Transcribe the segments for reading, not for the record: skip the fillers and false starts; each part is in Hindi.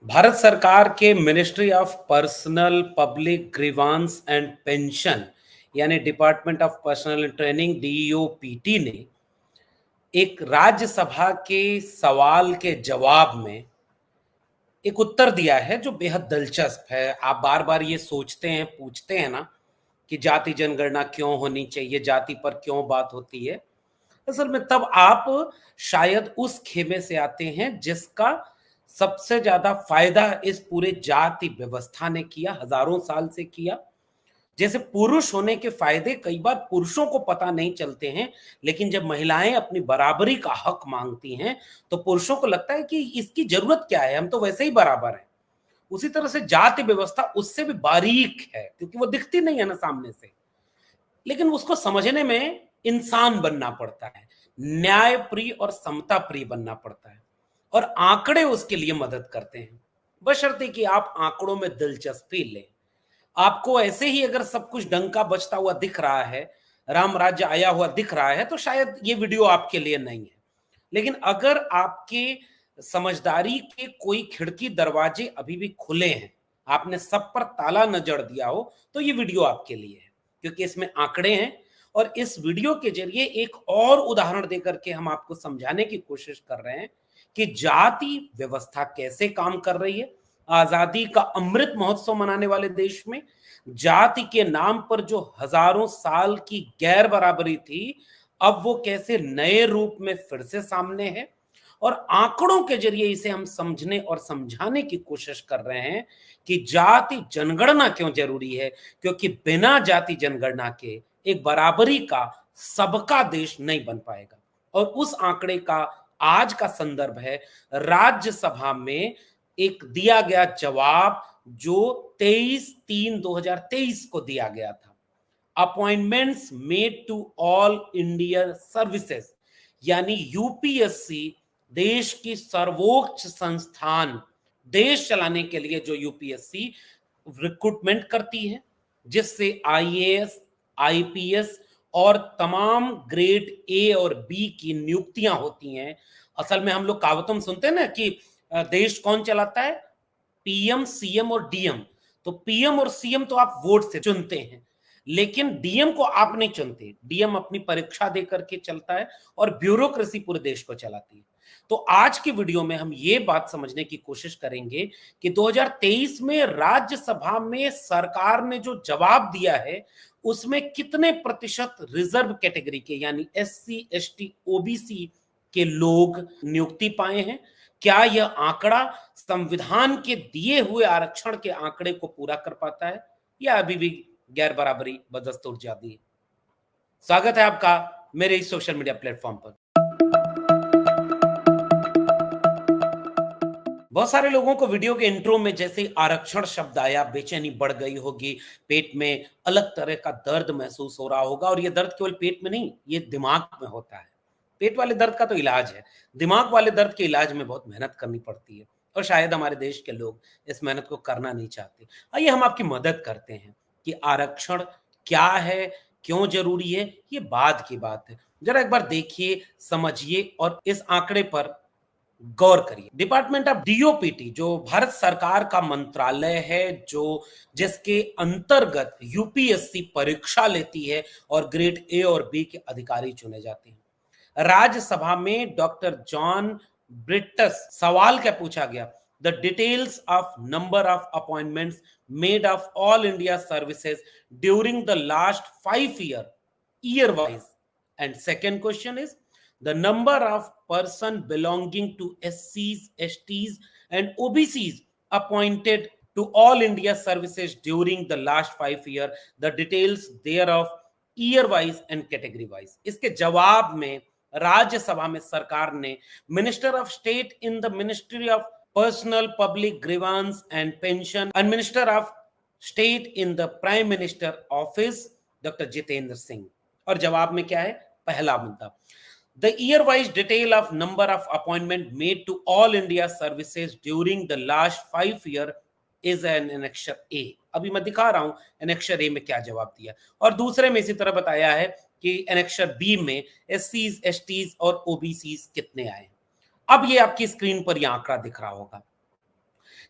भारत सरकार के ministry of personnel public grievance and pension यानी department of personnel training DoPT ने एक राज्यसभा के सवाल के जवाब में एक उत्तर दिया है जो बेहद दिलचस्प है। आप बार बार ये सोचते हैं, पूछते हैं ना कि जाति जनगणना क्यों होनी चाहिए, जाति पर क्यों बात होती है। असल में तब आप शायद उस खेमे से आते हैं जिसका सबसे ज्यादा फायदा इस पूरे जाति व्यवस्था ने किया, हजारों साल से किया। जैसे पुरुष होने के फायदे कई बार पुरुषों को पता नहीं चलते हैं, लेकिन जब महिलाएं अपनी बराबरी का हक मांगती हैं तो पुरुषों को लगता है कि इसकी जरूरत क्या है, हम तो वैसे ही बराबर हैं। उसी तरह से जाति व्यवस्था उससे भी बारीक है क्योंकि वो दिखती नहीं है ना सामने से, लेकिन उसको समझने में इंसान बनना पड़ता है, न्याय प्रिय और समता प्रिय बनना पड़ता है, और आंकड़े उसके लिए मदद करते हैं, बशर्ते कि आप आंकड़ों में दिलचस्पी लें। आपको ऐसे ही अगर सब कुछ डंका बजता हुआ दिख रहा है, राम राज्य आया हुआ दिख रहा है, तो शायद ये वीडियो आपके लिए नहीं है। लेकिन अगर आपके समझदारी के कोई खिड़की दरवाजे अभी भी खुले हैं, आपने सब पर ताला न जड़ दिया हो, तो ये वीडियो आपके लिए है क्योंकि इसमें आंकड़े हैं। और इस वीडियो के जरिए एक और उदाहरण देकर के हम आपको समझाने की कोशिश कर रहे हैं कि जाति व्यवस्था कैसे काम कर रही है। आजादी का अमृत महोत्सव मनाने वाले देश में जाति के नाम पर जो हजारों साल की गैर बराबरी थी, अब वो कैसे नए रूप में फिर से सामने है, और आंकड़ों के जरिए इसे हम समझने और समझाने की कोशिश कर रहे हैं कि जाति जनगणना क्यों जरूरी है, क्योंकि बिना जाति जनगणना के एक बराबरी का सबका देश नहीं बन पाएगा। और उस आंकड़े का आज का संदर्भ है राज्यसभा में एक दिया गया जवाब जो 23/3/2023 को दिया गया था। Appointments made to all India services यानी यूपीएससी देश की सर्वोच्च संस्थान, देश चलाने के लिए जो यूपीएससी रिक्रूटमेंट करती है, जिससे आईएएस, आईपीएस और तमाम ग्रेड ए और बी की नियुक्तियां होती हैं। असल में हम लोग कहावतों में सुनते हैं ना कि देश कौन चलाता है, पीएम, सीएम और डीएम। तो पीएम और सीएम तो आप वोट से चुनते हैं, लेकिन डीएम को आप नहीं चुनते। डीएम अपनी परीक्षा देकर के चलता है और ब्यूरोक्रेसी पूरे देश को चलाती है। तो आज की वीडियो में हम ये बात समझने की कोशिश करेंगे कि 2023 में राज्यसभा में सरकार ने जो जवाब दिया है उसमें कितने प्रतिशत रिजर्व कैटेगरी के यानी एससी, एसटी, ओबीसी के लोग नियुक्ति पाए हैं। क्या यह आंकड़ा संविधान के दिए हुए आरक्षण के आंकड़े को पूरा कर पाता है या अभी भी गैर बराबरी बदस्तूर जाती है। स्वागत है आपका मेरे इस सोशल मीडिया प्लेटफॉर्म पर। बहुत सारे लोगों को वीडियो के इंट्रो में जैसे ही आरक्षण शब्द आया बेचैनी बढ़ गई होगी, पेट में अलग तरह का दर्द महसूस हो रहा होगा, और ये दर्द केवल पेट में नहीं, ये दिमाग में होता है। पेट वाले दर्द का तो इलाज है, दिमाग वाले दर्द के इलाज में बहुत मेहनत करनी पड़ती है, और शायद हमारे देश के लोग इस मेहनत को करना नहीं चाहते। आइए हम आपकी मदद करते हैं कि आरक्षण क्या है, क्यों जरूरी है, ये बाद की बात है। जरा एक बार देखिए, समझिए और इस आंकड़े पर गौर करिए। डिपार्टमेंट ऑफ डीओपीटी जो भारत सरकार का मंत्रालय है, जो जिसके अंतर्गत यूपीएससी परीक्षा लेती है और ग्रेड ए और बी के अधिकारी चुने जाते हैं। राज्यसभा में डॉक्टर जॉन ब्रिटस सवाल क्या पूछा गया, the details of number of appointments made of all India services during the last 5 year wise. And second question is the number of person belonging to SCs, STs and OBCs appointed to all India services during the last 5 years, the details thereof year wise and category wise। इसके जवाब में राज्यसभा में सरकार ने minister of state in the ministry of personnel public grievance and pension and minister of state in the prime minister office doctor Jitendra Singh. और जवाब में क्या है, पहला मुद्दा, the year-wise detail of number of appointment made to all India services during the last 5 years is an annexure A। अभी मैं दिखा रहा हूं annexure A में क्या जवाब दिया, और दूसरे में इसी तरह बताया है कि annexure B में SCs, STs और OBCs कितने आए। अब ये आपकी स्क्रीन पर यह आंकड़ा दिख रहा होगा।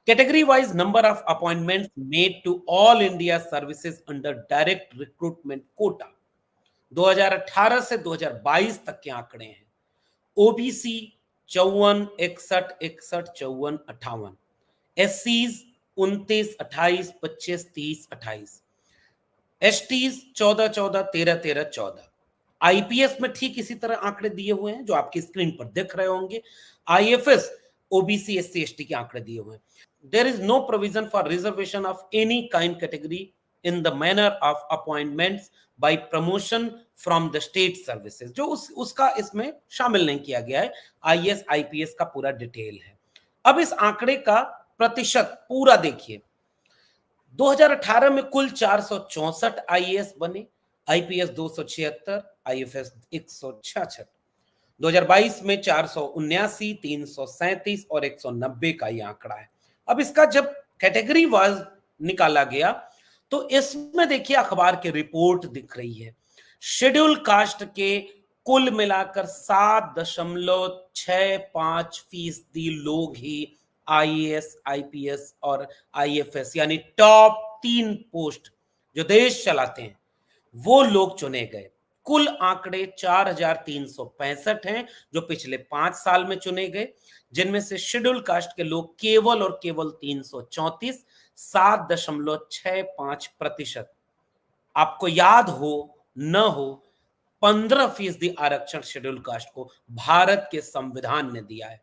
Category wise number of appointments made to all India services under direct recruitment quota 2018 से 2022 तक के आंकड़े हैं। OBC 54, 61, 61, 54, 58, एससीज 29, 28, 25, 30, 28, STs 14, 14, 13, 13, 14। आईपीएस में ठीक इसी तरह आंकड़े दिए हुए हैं जो आपकी स्क्रीन पर दिख रहे होंगे। आईएफएस ओबीसी एससी एसटी के आंकड़े दिए हुए हैं। There is no provision for reservation of any kind category in the manner of appointments by promotion from the state services, जो उसका इसमें शामिल नहीं किया गया है। आईएएस आईपीएस का पूरा डिटेल है। अब इस आंकड़े का प्रतिशत पूरा देखिए। 2018 में कुल 464 आईएएस बने, आईपीएस 276, आईएफएस 166। 2022 में 479, 337 और 190 का ये आंकड़ा है। अब इसका जब कैटेगरी वाइज निकाला गया तो इसमें देखिए अखबार की रिपोर्ट दिख रही है। शेड्यूल कास्ट के कुल मिलाकर 7.65% लोग ही आईएएस, आईपीएस और आईएफएस यानी टॉप 3 पोस्ट जो देश चलाते हैं वो लोग चुने गए। कुल आंकड़े 4,365 हैं जो पिछले 5 साल में चुने गए, जिनमें से शेड्यूल कास्ट के लोग केवल और केवल 334, 7.65%। आपको याद हो न हो 15% आरक्षण शेड्यूल कास्ट को भारत के संविधान ने दिया है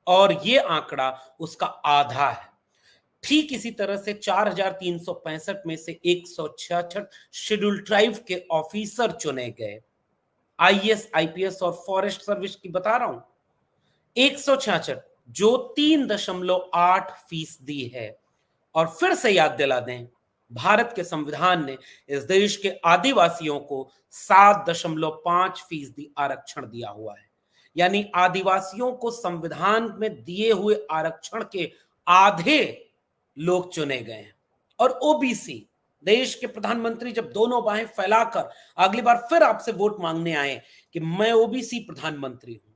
और ये आंकड़ा उसका आधा है। ठीक इसी तरह से 4,365 में से 166 शेड्यूल ट्राइब के ऑफिसर चुने गए। आईएएस, आईपीएस और फॉरेस्ट सर्विस की बता रहा हूं। 166 जो 3.8% है। और फिर से याद दिला दें, भारत के संविधान ने इस देश के आदिवासियों को 7.5% आरक्षण दिया हुआ है। यानी आदिवासियों को संविधान में दिए हुए आरक्षण के आधे लोग चुने गए हैं। और ओबीसी, देश के प्रधानमंत्री जब दोनों बाहें फैलाकर अगली बार फिर आपसे वोट मांगने आए कि मैं ओबीसी प्रधानमंत्री हूं,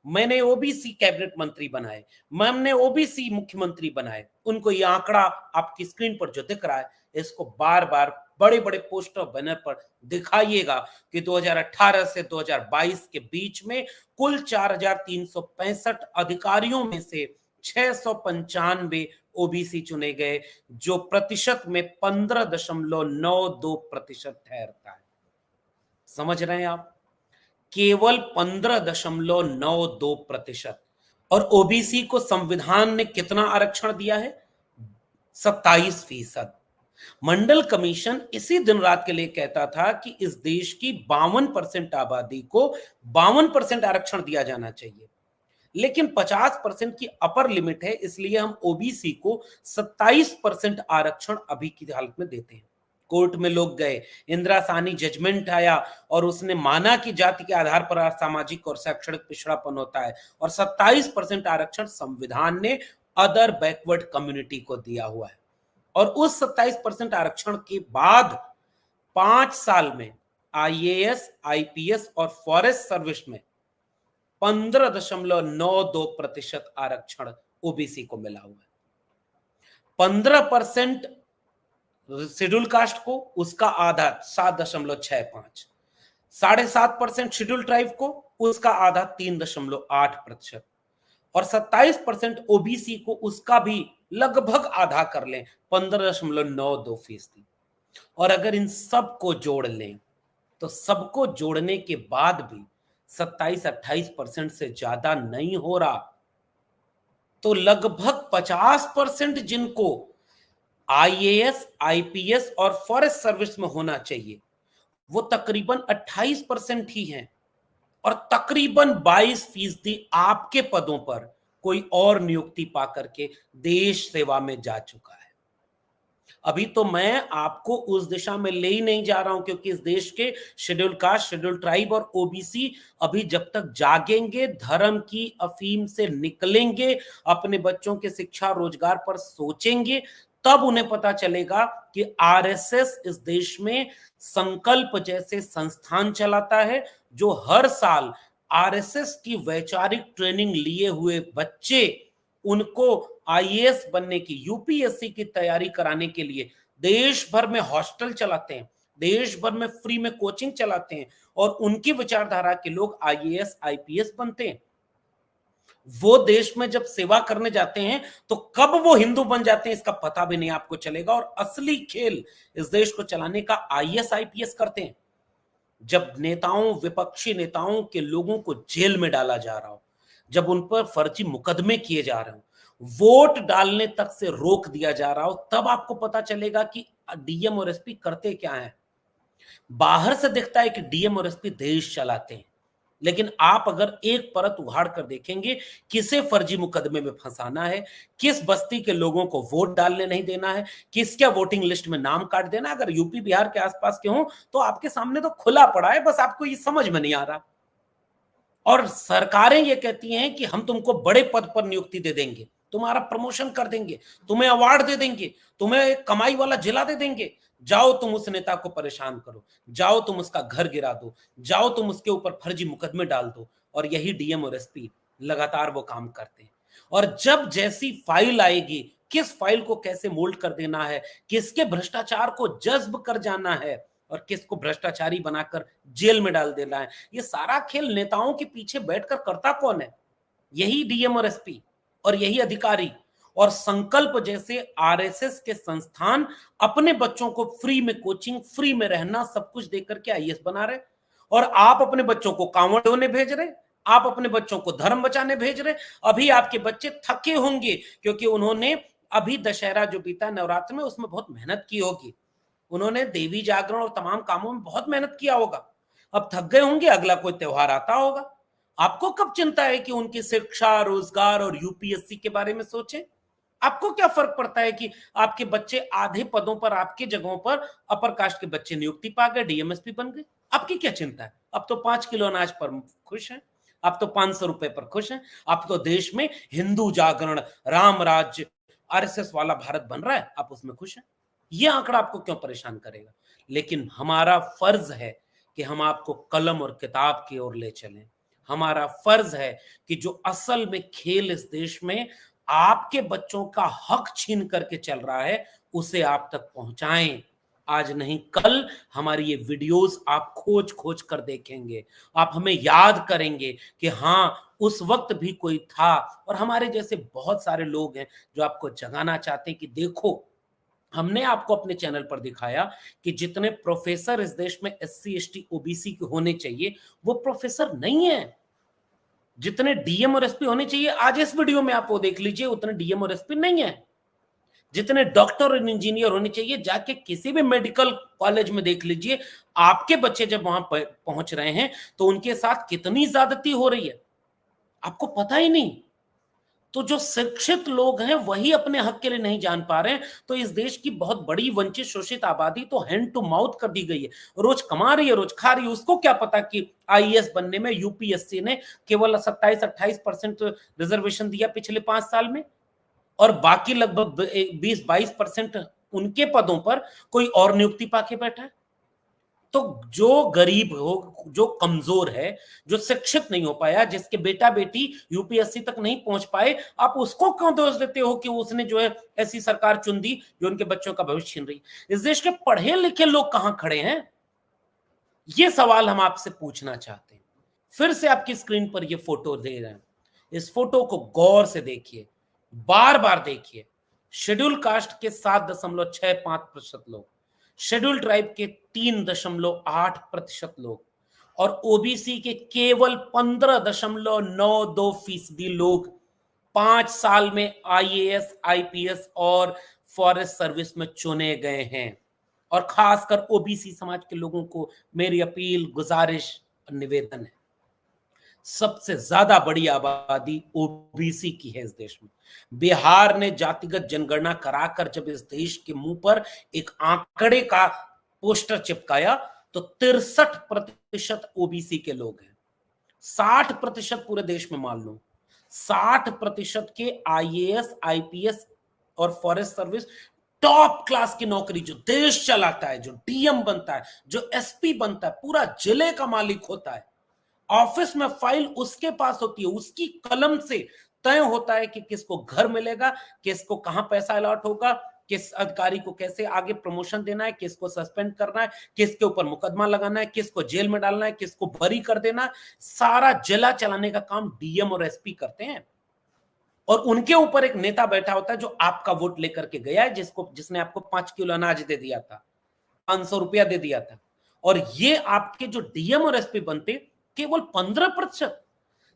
मैंने ओबीसी कैबिनेट मंत्री बनाए, मैंने ओबीसी मुख्यमंत्री बनाए, उनको ये आंकड़ा आपकी स्क्रीन पर जो दिख रहा है इसको बार बार बड़े बड़े पोस्टर बैनर पर दिखाइएगा कि 2018 से 2022 के बीच में कुल 4,365 अधिकारियों में से 695 ओबीसी चुने गए, जो प्रतिशत में 15.92% ठहरता है। समझ रहे हैं आप? केवल 15.92%। और ओबीसी को संविधान ने कितना आरक्षण दिया है? 27%। मंडल कमीशन इसी दिन रात के लिए कहता था कि इस देश की 52% आबादी को 52% आरक्षण दिया जाना चाहिए, लेकिन 50% की अपर लिमिट है, इसलिए हम ओबीसी को 27% आरक्षण अभी की हालत में देते हैं। कोर्ट में लोग गए, इंदिरा साहनी जजमेंट आया और उसने माना कि जाति के आधार पर सामाजिक और शैक्षणिक पिछड़ापन होता है और 27% आरक्षण संविधान ने अदर बैकवर्ड कम्युनिटी को दिया हुआ है। और उस 27% आरक्षण के बाद 5 साल में आईएएस, आईपीएस और फॉरेस्ट सर्विस में 15.92% आरक्षण ओबीसी को मिला हुआ है। 15% शेड्यूल कास्ट को, उसका आधा 7.65, 7.5% शेड्यूल ट्राइब को, उसका आधा 3.8%, और 27% ओबीसी को, उसका भी लगभग आधा कर लें 15.92%। और अगर इन सबको जोड़ लें तो सबको जोड़ने के बाद भी 27-28% से ज्यादा नहीं हो रहा, तो लगभग 50% जिनको आईएएस, आईपीएस और फॉरेस्ट सर्विस में होना चाहिए वो तकरीबन 28% ही हैं, और तकरीबन 22% आपके पदों पर कोई और नियुक्ति पाकर के देश सेवा में जा चुका है। अभी तो मैं आपको उस दिशा में ले ही नहीं जा रहा हूं, क्योंकि इस देश के शेड्यूल कास्ट, शेड्यूल ट्राइब और ओबीसी अभी जब तक जागेंगे, धर्म की अफीम से निकलेंगे, अपने बच्चों के शिक्षा रोजगार पर सोचेंगे, तब उन्हें पता चलेगा कि आरएसएस इस देश में संकल्प जैसे संस्थान चलाता है, जो हर साल आरएसएस की वैचारिक ट्रेनिंग लिए हुए बच्चे उनको आईएएस बनने की, यूपीएससी की तैयारी कराने के लिए देश भर में हॉस्टल चलाते हैं, देश भर में फ्री में कोचिंग चलाते हैं, और उनकी विचारधारा के लोग आईएएस आईपीएस बनते हैं। वो देश में जब सेवा करने जाते हैं तो कब वो हिंदू बन जाते हैं इसका पता भी नहीं आपको चलेगा। और असली खेल इस देश को चलाने का आईएएस आईपीएस करते हैं। जब नेताओं, विपक्षी नेताओं के लोगों को जेल में डाला जा रहा हो, जब उन पर फर्जी मुकदमे किए जा रहे हो, वोट डालने तक से रोक दिया जा रहा हो, तब आपको पता चलेगा कि डीएम और एसपी करते क्या है। बाहर से दिखता है कि डीएम और एसपी देश चलाते हैं, लेकिन आप अगर एक परत उघाड़ कर देखेंगे, किसे फर्जी मुकदमे में फंसाना है, किस बस्ती के लोगों को वोट डालने नहीं देना है, किसका वोटिंग लिस्ट में नाम काट देना, अगर यूपी बिहार के आसपास के हों तो आपके सामने तो खुला पड़ा है, बस आपको ये समझ में नहीं आ रहा। और सरकारें ये कहती हैं कि हम तुमको बड़े पद पर नियुक्ति दे देंगे, तुम्हारा प्रमोशन कर देंगे, तुम्हें अवार्ड दे देंगे, तुम्हें एक कमाई वाला जिला दे देंगे, जाओ तुम उस नेता को परेशान करो, जाओ तुम उसका घर गिरा दो, जाओ तुम उसके ऊपर फर्जी मुकदमे डाल दो। और यही डीएम और एसपी लगातार वो काम करते हैं। और जब जैसी फाइल आएगी, किस फाइल को कैसे मोल्ड कर देना है, किसके भ्रष्टाचार को जज्ब कर जाना है और किसको भ्रष्टाचारी बनाकर जेल में डाल देना है, ये सारा खेल नेताओं के पीछे बैठकर करता कौन है? यही डीएम और एसपी और यही अधिकारी। और संकल्प जैसे आरएसएस के संस्थान अपने बच्चों को फ्री में कोचिंग, फ्री में रहना, सब कुछ देकर के आईएएस बना रहे, और आप अपने बच्चों को कांवड़ ढोने भेज रहे, आप अपने बच्चों को धर्म बचाने भेज रहे। अभी आपके बच्चे थके होंगे क्योंकि उन्होंने अभी दशहरा जो बीता, नवरात्र में, उसमें बहुत मेहनत की होगी, उन्होंने देवी जागरण और तमाम कामों में बहुत मेहनत किया होगा, अब थक गए होंगे, अगला कोई त्योहार आता होगा। आपको कब चिंता है कि उनकी शिक्षा, रोजगार और यूपीएससी के बारे में सोचें? आपको क्या फर्क पड़ता है कि आपके बच्चे आधे पदों पर, आपके जगहों पर अपर कास्ट के बच्चे नियुक्ति पा गए, डीएमएसपी बन गए? आपकी क्या चिंता है? अब तो 5 किलो अनाज पर खुश हैं, आप तो 500 रुपए पर खुश हैं, आप तो देश में हिंदू जागरण, राम राज्य, आरएसएस वाला भारत बन रहा है, आप उसमें खुश हैं। ये आंकड़ा आपको क्यों परेशान करेगा? लेकिन हमारा फर्ज है कि हम आपको कलम और किताब की ओर ले चलें। हमारा फर्ज है कि जो असल में खेल इस देश में आपके बच्चों का हक छीन करके चल रहा है, उसे आप तक पहुंचाएं। आज नहीं कल हमारी ये वीडियोस आप खोज खोज कर देखेंगे, आप हमें याद करेंगे कि हाँ, उस वक्त भी कोई था। और हमारे जैसे बहुत सारे लोग हैं जो आपको जगाना चाहते हैं कि देखो, हमने आपको अपने चैनल पर दिखाया कि जितने प्रोफेसर इस देश में एससी एसटी ओबीसी के होने चाहिए, वो प्रोफेसर नहीं है। जितने डीएम और एसपी होने चाहिए, आज इस वीडियो में आप वो देख लीजिए, उतने डीएम और एसपी नहीं है। जितने डॉक्टर और इंजीनियर होने चाहिए, जाके किसी भी मेडिकल कॉलेज में देख लीजिए, आपके बच्चे जब वहां पहुंच रहे हैं तो उनके साथ कितनी ज्यादती हो रही है, आपको पता ही नहीं। तो जो शिक्षित लोग हैं वही अपने हक के लिए नहीं जान पा रहे हैं, तो इस देश की बहुत बड़ी वंचित शोषित आबादी तो हैंड टू माउथ कर दी गई है, रोज कमा रही है, रोज खा रही है। उसको क्या पता कि आईएएस बनने में यूपीएससी ने केवल 27-28% रिजर्वेशन दिया पिछले 5 साल में, और बाकी लगभग 20-22% उनके पदों पर कोई और नियुक्ति पाके बैठा है। तो जो गरीब हो, जो कमजोर है, जो शिक्षित नहीं हो पाया, जिसके बेटा बेटी यूपीएससी तक नहीं पहुंच पाए, आप उसको क्यों दोष देते हो कि उसने जो है ऐसी सरकार चुन दी जो उनके बच्चों का भविष्य छीन रही? इस देश के पढ़े लिखे लोग कहां खड़े हैं? ये सवाल हम आपसे पूछना चाहते हैं। फिर से आपकी स्क्रीन पर ये फोटो दे रहे हैं, इस फोटो को गौर से देखिए, बार बार देखिए। शेड्यूल कास्ट के 7.65% लोग, शेड्यूल ट्राइब के 3.8% लोग, और ओबीसी के केवल 15.92% लोग 5 साल में आईएएस, आईपीएस और फॉरेस्ट सर्विस में चुने गए हैं। और खासकर ओबीसी समाज के लोगों को मेरी अपील, गुजारिश और निवेदन है, सबसे ज्यादा बड़ी आबादी ओबीसी की है इस देश में। बिहार ने जातिगत जनगणना कराकर जब इस देश के मुंह पर एक आंकड़े का पोस्टर चिपकाया तो 63% ओबीसी के लोग हैं। 60% पूरे देश में मान लो, 60% के आईएएस, आईपीएस और फॉरेस्ट सर्विस, टॉप क्लास की नौकरी, जो देश चलाता है, जो डीएम बनता है, जो एसपी बनता है, पूरा जिले का मालिक होता है, ऑफिस में फाइल उसके पास होती है, उसकी कलम से तय होता है कि किसको घर मिलेगा, किसको कहां पैसा अलॉट होगा, किस अधिकारी को कैसे आगे प्रमोशन देना है, किसको सस्पेंड करना है, किसके ऊपर मुकदमा लगाना है, किसको जेल में डालना है, किसको बरी कर देना है, सारा जिला चलाने का काम डीएम और एसपी करते हैं। और उनके ऊपर एक नेता बैठा होता है जो आपका वोट लेकर के गया है, जिसने आपको 5 किलो अनाज दे दिया था, 500 रुपया दे दिया था। और ये आपके जो डीएम और एसपी बनते केवल 15%,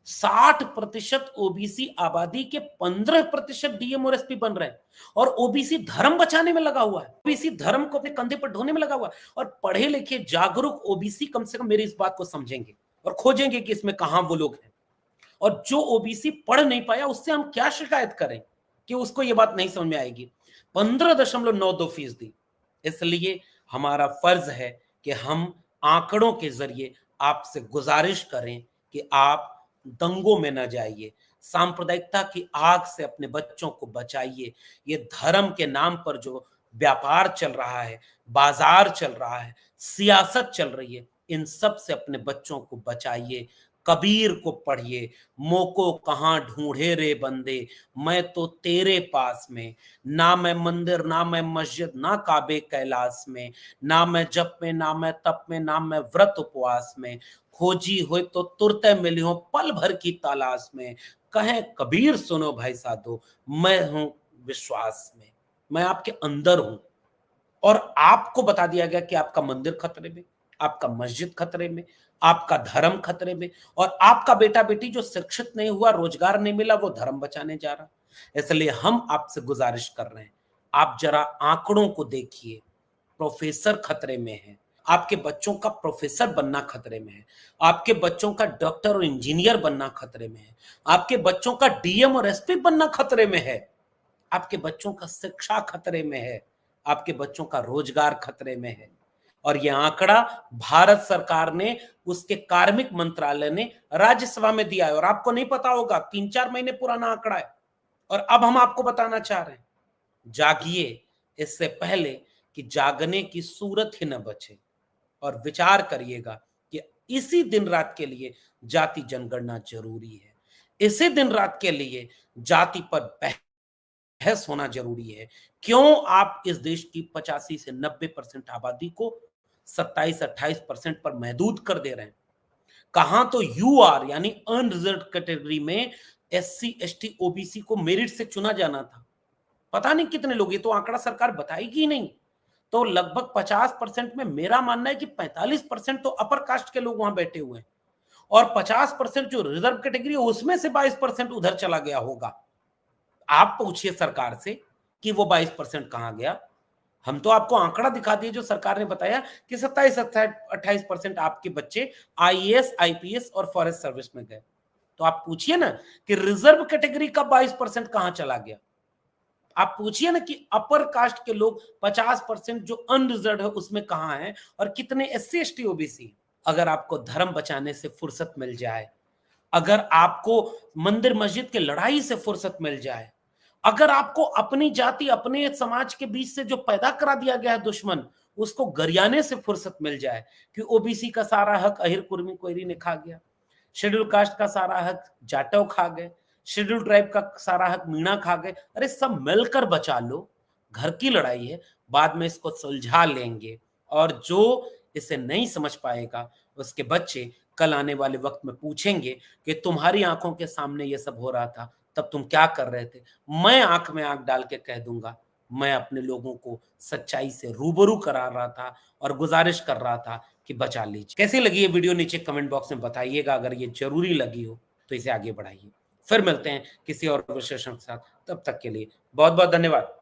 60% ओबीसी आबादी के 15% डीएम और एसपी बन रहे हैं। और ओबीसी धर्म बचाने में लगा हुआ है, ओबीसी धर्म को अपने कंधे पर ढोने में लगा हुआ है। और पढ़े लिखे जागरूक ओबीसी कम से कम मेरी इस बात को समझेंगे और खोजेंगे कि इसमें कहां वो लोग हैं। और जो ओबीसी पढ़ नहीं पाया उससे हम क्या शिकायत करें कि उसको ये बात नहीं समझ में आएगी। 15.92%। इसलिए हमारा फर्ज है कि हम आंकड़ों के जरिए आपसे गुजारिश करें कि आप दंगों में न जाइए, सांप्रदायिकता की आग से अपने बच्चों को बचाइए। ये धर्म के नाम पर जो व्यापार चल रहा है, बाजार चल रहा है, सियासत चल रही है, इन सब से अपने बच्चों को बचाइए। कबीर को पढ़िए, मोको कहां ढूंढे रे बंदे, मैं तो तेरे पास में, ना मैं मंदिर ना मैं मस्जिद ना काबे कैलाश में, ना मैं जप में ना मैं तप में ना मैं व्रत उपवास में, खोजी हो तो तुरते मिली हो पल भर की तलाश में, कहें कबीर सुनो भाई साधो, मैं हूं विश्वास में, मैं आपके अंदर हूं। और आपको बता दिया गया कि आपका मंदिर खतरे में, आपका मस्जिद खतरे में, आपका धर्म खतरे में, और आपका बेटा बेटी जो शिक्षित नहीं हुआ, रोजगार नहीं मिला, वो धर्म बचाने जा रहा। इसलिए हम आपसे गुजारिश कर रहे हैं, आप जरा आंकड़ों को देखिए। प्रोफेसर खतरे में है, आपके बच्चों का प्रोफेसर बनना खतरे में है, आपके बच्चों का डॉक्टर और इंजीनियर बनना खतरे में है, आपके बच्चों का डीएम और एसपी बनना खतरे में है, आपके बच्चों का शिक्षा खतरे में है, आपके बच्चों का रोजगार खतरे में है। और यह आंकड़ा भारत सरकार ने, उसके कार्मिक मंत्रालय ने राज्यसभा में दिया है। और आपको नहीं पता होगा, 3-4 महीने पुराना आंकड़ा है। और अब हम आपको बताना चाह रहे हैं, जागिए इससे पहले कि जागने की सूरत ही न बचे। और विचार करिएगा कि इसी दिन रात के लिए जाति जनगणना जरूरी है, इसी दिन रात के लिए जाति पर बहस होना जरूरी है। क्यों आप इस देश की 85 से 90% आबादी को 27-28% पर महदूद कर दे रहे हैं? कहां तो यूआर यानी अनरिजर्व कैटेगरी में एससी एसटी ओबीसी को मेरिट से चुना जाना था, पता नहीं कितने लोग, ये तो आंकड़ा सरकार बताएगी नहीं। तो लगभग 50% में मेरा मानना है कि 45% तो अपर कास्ट के लोग वहां बैठे हुए हैं, और 50% जो रिजर्व कैटेगरी है उसमें से 22% उधर चला गया होगा। आप पूछिए सरकार से कि वो 22% कहां गया। हम तो आपको आंकड़ा दिखा दिए जो सरकार ने बताया कि 27-28% आपके बच्चे आईएएस आईपीएस और फॉरेस्ट सर्विस में गए। तो आप पूछिए ना कि रिजर्व कैटेगरी का 22% कहां चला गया। आप पूछिए ना कि अपर कास्ट के लोग 50% जो अनरिजर्व है उसमें कहां है, और कितने एससी एसटी ओबीसी। अगर आपको धर्म बचाने से फुर्सत मिल जाए, अगर आपको मंदिर मस्जिद की लड़ाई से फुर्सत मिल जाए, अगर आपको अपनी जाति अपने समाज के बीच से जो पैदा करा दिया गया है दुश्मन, उसको गरियाने से फुर्सत मिल जाए कि ओबीसी का सारा हक अहिर कुर्मी कोयरी ने खा गया, शेड्यूल कास्ट का सारा हक जाटव खा गए, शेड्यूल ट्राइब का सारा हक मीणा खा गए, अरे सब मिलकर बचा लो। घर की लड़ाई है, बाद में इसको सुलझा लेंगे। और जो इसे नहीं समझ पाएगा उसके बच्चे कल आने वाले वक्त में पूछेंगे कि तुम्हारी आंखों के सामने ये सब हो रहा था, तब तुम क्या कर रहे थे। मैं आंख में आंख डाल के कह दूंगा, मैं अपने लोगों को सच्चाई से रूबरू करा रहा था और गुजारिश कर रहा था कि बचा लीजिए। कैसी लगी ये वीडियो नीचे कमेंट बॉक्स में बताइएगा। अगर ये जरूरी लगी हो तो इसे आगे बढ़ाइए। फिर मिलते हैं किसी और विशेषण के साथ, तब तक के लिए बहुत बहुत धन्यवाद।